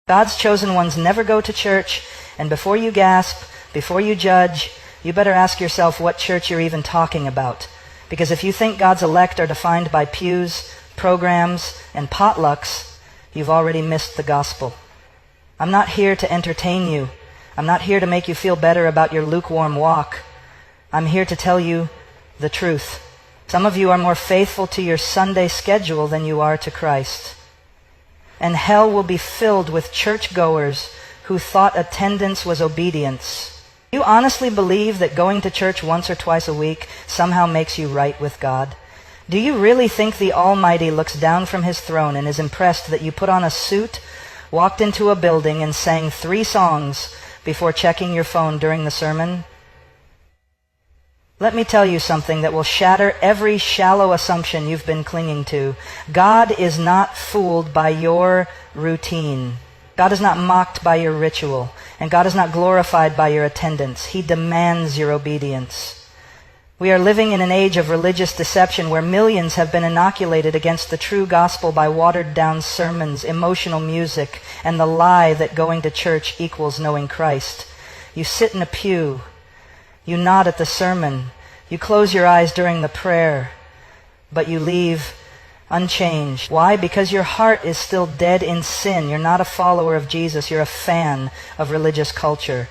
God's chosen ones never go to church, and before you gasp, before you judge, you better ask yourself what church you're even talking about. Because if you think God's elect are defined by pews, programs, and potlucks, you've already missed the gospel. I'm not here to entertain you. I'm not here to make you feel better about your lukewarm walk. I'm here to tell you the truth. Some of you are more faithful to your Sunday schedule than you are to Christ. And hell will be filled with churchgoers who thought attendance was obedience. Do you honestly believe that going to church once or twice a week somehow makes you right with God? Do you really think the Almighty looks down from his throne and is impressed that you put on a suit, walked into a building, and sang 3 songs before checking your phone during the sermon? Let me tell you something that will shatter every shallow assumption you've been clinging to. God is not fooled by your routine. God is not mocked by your ritual. And God is not glorified by your attendance. He demands your obedience. We are living in an age of religious deception where millions have been inoculated against the true gospel by watered-down sermons, emotional music, and the lie that going to church equals knowing Christ. You sit in a pew. You nod at the sermon. You close your eyes during the prayer. But you leave unchanged. Why? Because your heart is still dead in sin. You're not a follower of Jesus. You're a fan of religious culture.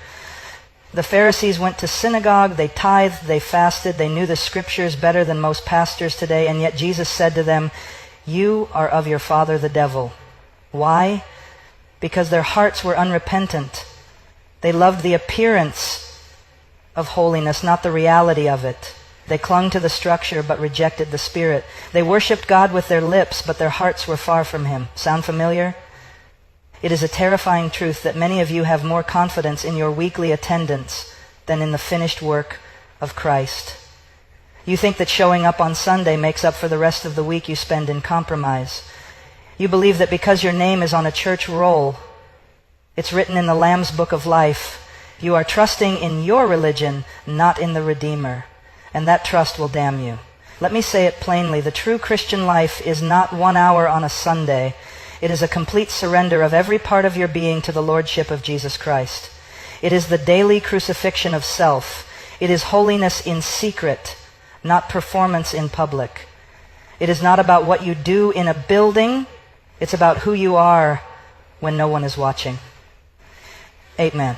The Pharisees went to synagogue, they tithed, they fasted, they knew the scriptures better than most pastors today, and yet Jesus said to them, "You are of your father the devil." Why? Because their hearts were unrepentant. They loved the appearance of holiness, not the reality of it. They clung to the structure but rejected the Spirit. They worshiped God with their lips, but their hearts were far from him. Sound familiar? It is a terrifying truth that many of you have more confidence in your weekly attendance than in the finished work of Christ. You think that showing up on Sunday makes up for the rest of the week you spend in compromise. You believe that because your name is on a church roll, it's written in the Lamb's Book of Life, you are trusting in your religion, not in the Redeemer. And that trust will damn you. Let me say it plainly. The true Christian life is not 1 hour on a Sunday. It is a complete surrender of every part of your being to the Lordship of Jesus Christ. It is the daily crucifixion of self. It is holiness in secret, not performance in public. It is not about what you do in a building. It's about who you are when no one is watching. Amen.